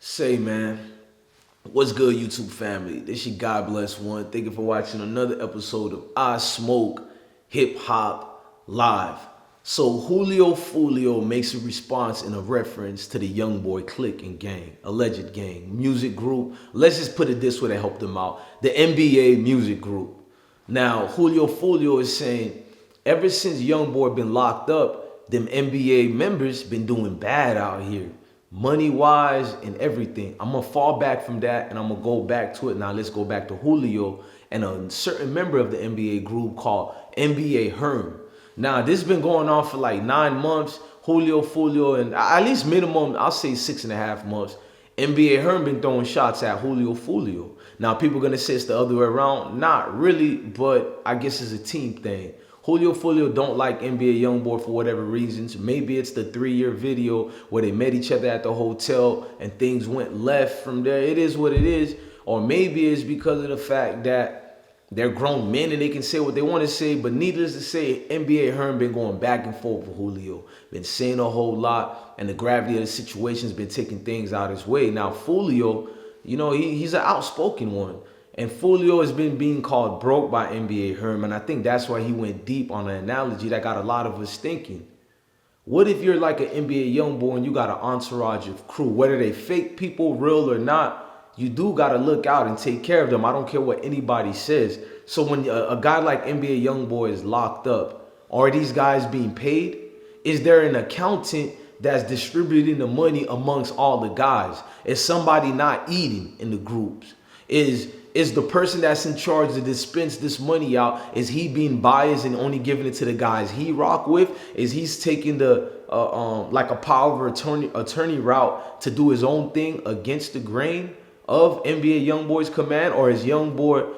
Say, man, what's good, YouTube family? This your God Bless One. Thank you for watching another episode of I Smoke Hip Hop Live. So Julio Foolio makes a response in a reference to the YoungBoy clique and gang, alleged gang, music group. Let's just put it this way to help them out. The NBA music group. Now, Julio Foolio is saying, ever since YoungBoy been locked up, them NBA members been doing bad out here, money wise and everything. I'm gonna fall back from that and I'm gonna go back to it. Now let's go back to Julio and a certain member of the NBA group called NBA Herm. Now this has been going on for like 9 months. Julio Foolio, and at least minimum, I'll say 6.5 months. NBA Herm been throwing shots at Julio Foolio. Now people gonna say it's the other way around. Not really, but I guess it's a team thing. Julio Foolio don't like NBA YoungBoy for whatever reasons. Maybe it's the 3-year video where they met each other at the hotel and things went left from there. It is what it is. Or maybe it's because of the fact that they're grown men and they can say what they want to say. But needless to say, NBA Herm been going back and forth with Julio. Been saying a whole lot, and the gravity of the situation has been taking things out his way. Now, Foolio, you know, he's an outspoken one. And Folio has been being called broke by NBA Herm, and I think that's why he went deep on an analogy that got a lot of us thinking. What if you're like an NBA YoungBoy and you got an entourage of crew, whether they fake people, real or not, you do got to look out and take care of them. I don't care what anybody says. So when a guy like NBA YoungBoy is locked up, are these guys being paid? Is there an accountant that's distributing the money amongst all the guys? Is somebody not eating in the groups? Is the person that's in charge to dispense this money out, is he being biased and only giving it to the guys he rock with? Is he's taking the like a power of attorney route to do his own thing against the grain of NBA YoungBoy's command? Or is YoungBoy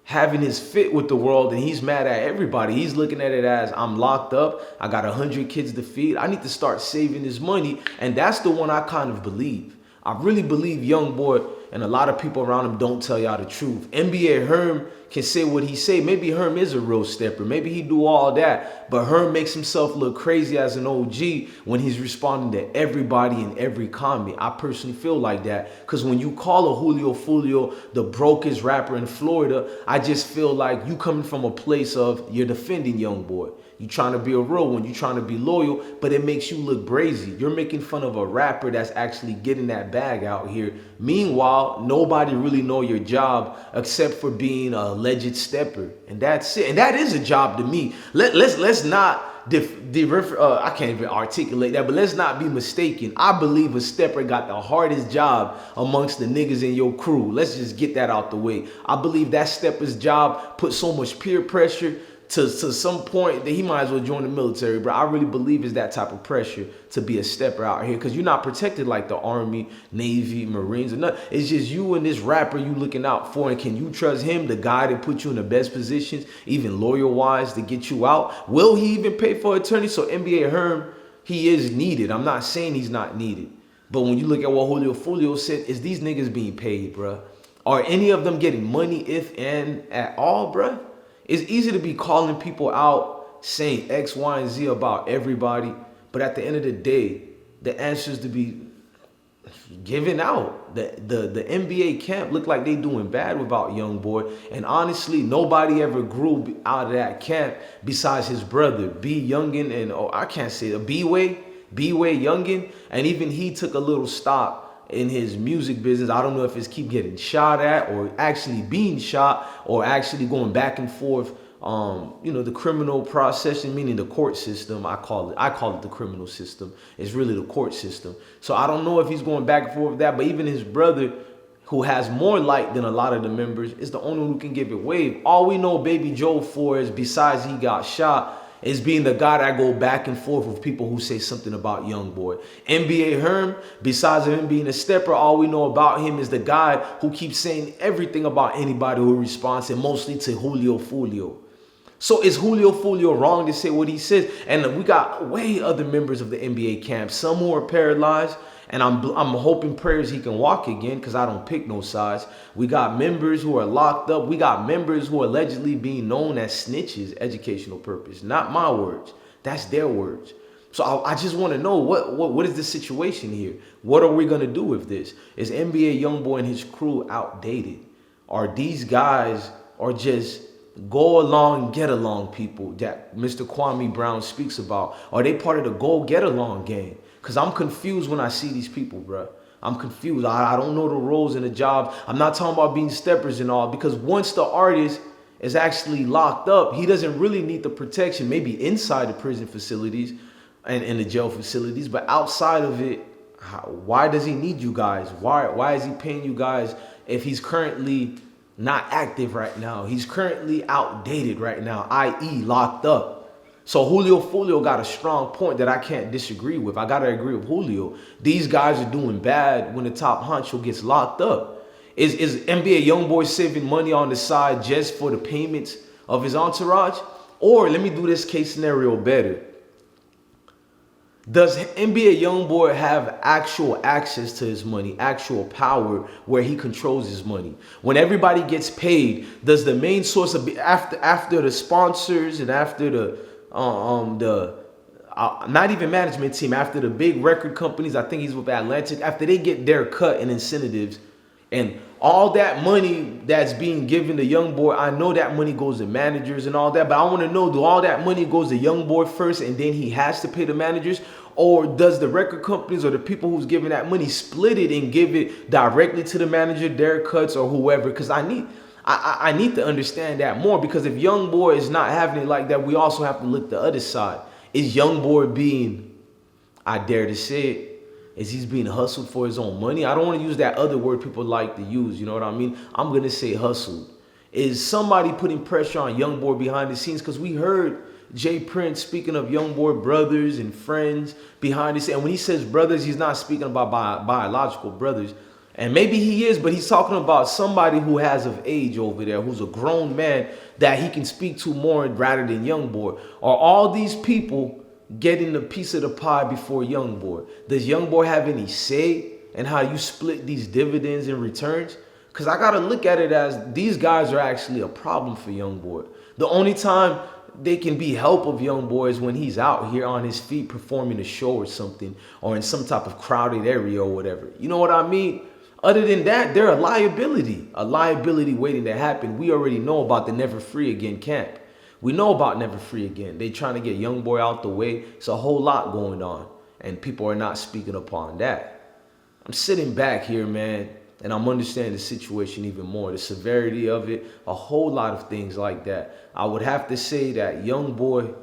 having his fit with the world and he's mad at everybody? He's looking at it as, I'm locked up, I got 100 kids to feed, I need to start saving this money. And that's the one I kind of believe. I really believe YoungBoy and a lot of people around him don't tell y'all the truth. NBA Herm can say what he say. Maybe Herm is a real stepper. Maybe he do all that. But Herm makes himself look crazy as an OG when he's responding to everybody in every comment. I personally feel like that. Because when you call a Julio Foolio the brokest rapper in Florida, I just feel like you coming from a place of you're defending YoungBoy. You trying to be a real one. You trying to be loyal, but it makes you look brazy. You're making fun of a rapper that's actually getting that bag out here. Meanwhile, nobody really know your job except for being a alleged stepper, and that's it. And that is a job to me. Let's not I can't even articulate that, but let's not be mistaken. I believe a stepper got the hardest job amongst the niggas in your crew. Let's just get that out the way. I believe that stepper's job put so much peer pressure to some point that he might as well join the military, bro. I really believe it's that type of pressure to be a stepper out here, because you're not protected like the Army, Navy, Marines, or nothing. It's just you and this rapper you looking out for, and can you trust him, the guy that put you in the best positions, even lawyer-wise, to get you out? Will he even pay for attorney? So NBA Herm, he is needed. I'm not saying he's not needed. But when you look at what Julio Foolio said, is these niggas being paid, bro? Are any of them getting money, if and at all, bro? It's easy to be calling people out, saying X, Y, and Z about everybody, but at the end of the day, the answers to be given out. The NBA camp look like they doing bad without YoungBoy, and honestly, nobody ever grew out of that camp besides his brother, B Youngin, and I can't say it, B-Way Youngin, and even he took a little stop in his music business. I don't know if it's keep getting shot at or actually being shot or actually going back and forth. You know, the criminal processing, meaning the court system. I call it the criminal system. It's really the court system. So I don't know if he's going back and forth with that, but even his brother, who has more light than a lot of the members, is the only one who can give it wave. All we know Baby Joe for is, besides he got shot, is being the guy that go back and forth with people who say something about YoungBoy. NBA Herm, besides him being a stepper, all we know about him is the guy who keeps saying everything about anybody who responds, and mostly to Julio Foolio. So is Julio Foolio wrong to say what he says? And we got way other members of the NBA camp, some who are paralyzed, and I'm hoping prayers he can walk again, because I don't pick no sides. We got members who are locked up. We got members who are allegedly being known as snitches, educational purpose. Not my words. That's their words. So I just want to know what is the situation here? What are we gonna do with this? Is NBA YoungBoy and his crew outdated? Are these guys are just go along, get along people that Mr. Kwame Brown speaks about? Are they part of the go get along gang? Cause I'm confused when I see these people, bro. I'm confused. I don't know the roles and the jobs. I'm not talking about being steppers and all, because once the artist is actually locked up, he doesn't really need the protection, maybe inside the prison facilities and in the jail facilities, but outside of it, why does he need you guys? Why is he paying you guys if he's currently not active right now? He's currently outdated right now, i.e. locked up. So Julio Foolio got a strong point that I can't disagree with. I got to agree with Julio. These guys are doing bad when the top honcho gets locked up. Is NBA YoungBoy saving money on the side just for the payments of his entourage? Or let me do this case scenario better. Does NBA YoungBoy have actual access to his money, actual power where he controls his money? When everybody gets paid, does the main source of after the sponsors and after the not even management team, after the big record companies, I think he's with Atlantic, after they get their cut and incentives and all that money that's being given to YoungBoy, I know that money goes to managers and all that, but I want to know, do all that money goes to YoungBoy first and then he has to pay the managers? Or does the record companies or the people who's giving that money split it and give it directly to the manager, their cuts or whoever? Because I need to understand that more, because if YoungBoy is not having it like that, we also have to look the other side. Is YoungBoy being, I dare to say it, is he's being hustled for his own money? I don't want to use that other word people like to use, you know what I mean? I'm going to say hustled. Is somebody putting pressure on YoungBoy behind the scenes? Because we heard Jay Prince speaking of YoungBoy brothers and friends behind the scenes. And when he says brothers, he's not speaking about biological brothers. And maybe he is, but he's talking about somebody who has of age over there, who's a grown man that he can speak to more rather than YoungBoy. Are all these people getting a piece of the pie before YoungBoy? Does YoungBoy have any say in how you split these dividends and returns? Because I got to look at it as these guys are actually a problem for YoungBoy. The only time they can be help of YoungBoy is when he's out here on his feet performing a show or something, or in some type of crowded area or whatever. You know what I mean? Other than that, they're a liability waiting to happen. We already know about the Never Free Again camp. We know about Never Free Again. They trying to get YoungBoy out the way. It's a whole lot going on, and people are not speaking upon that. I'm sitting back here, man, and I'm understanding the situation even more, the severity of it, a whole lot of things like that. I would have to say that YoungBoy,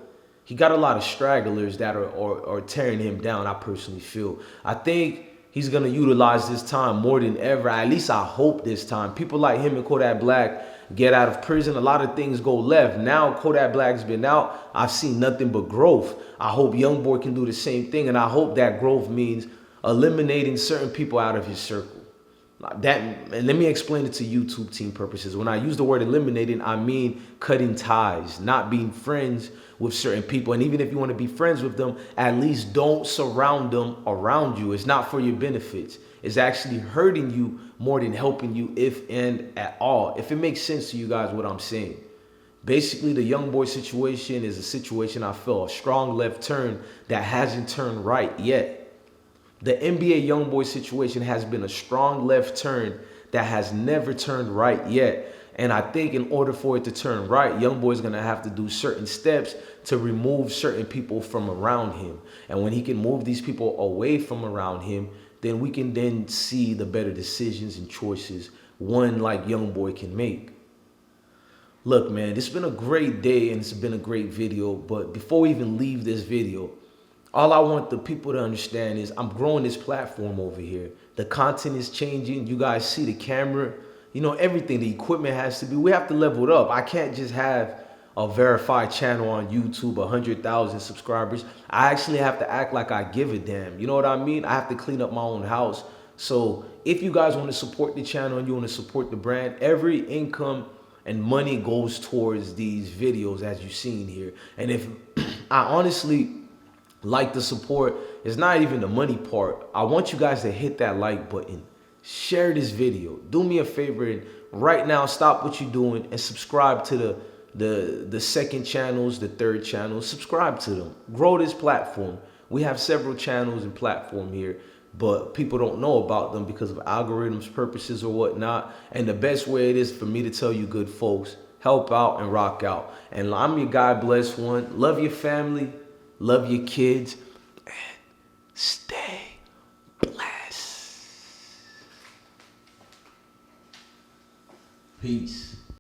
he got a lot of stragglers that are tearing him down, I personally feel. I think he's going to utilize this time more than ever. At least I hope this time. People like him and Kodak Black get out of prison. A lot of things go left. Now Kodak Black's been out. I've seen nothing but growth. I hope YoungBoy can do the same thing. And I hope that growth means eliminating certain people out of his circle. That, and let me explain it to YouTube team purposes. When I use the word eliminating, I mean cutting ties, not being friends with certain people. And even if you want to be friends with them, at least don't surround them around you. It's not for your benefits. It's actually hurting you more than helping you, if and at all. If it makes sense to you guys what I'm saying. Basically, the YoungBoy situation is a situation I feel a strong left turn that hasn't turned right yet. The NBA YoungBoy situation has been a strong left turn that has never turned right yet. And I think in order for it to turn right, YoungBoy is going to have to do certain steps to remove certain people from around him. And when he can move these people away from around him, then we can then see the better decisions and choices one like YoungBoy can make. Look, man, this has been a great day and it's been a great video. But before we even leave this video, all I want the people to understand is I'm growing this platform over here. The content is changing. You guys see the camera, you know, everything, the equipment has to be, we have to level it up. I can't just have a verified channel on YouTube, 100,000 subscribers. I actually have to act like I give a damn. You know what I mean? I have to clean up my own house. So if you guys want to support the channel and you want to support the brand, every income and money goes towards these videos as you've seen here. And if I honestly like the support, it's not even the money part. I want you guys to hit that like button, share this video, do me a favor, and right now stop what you're doing and subscribe to the second channels, the third channel. Subscribe to them, grow this platform. We have several channels and platform here, but people don't know about them because of algorithms, purposes, or whatnot. And the best way it is for me to tell you good folks, help out and rock out. And I'm your God bless one. Love your family, love your kids, and stay blessed. Peace.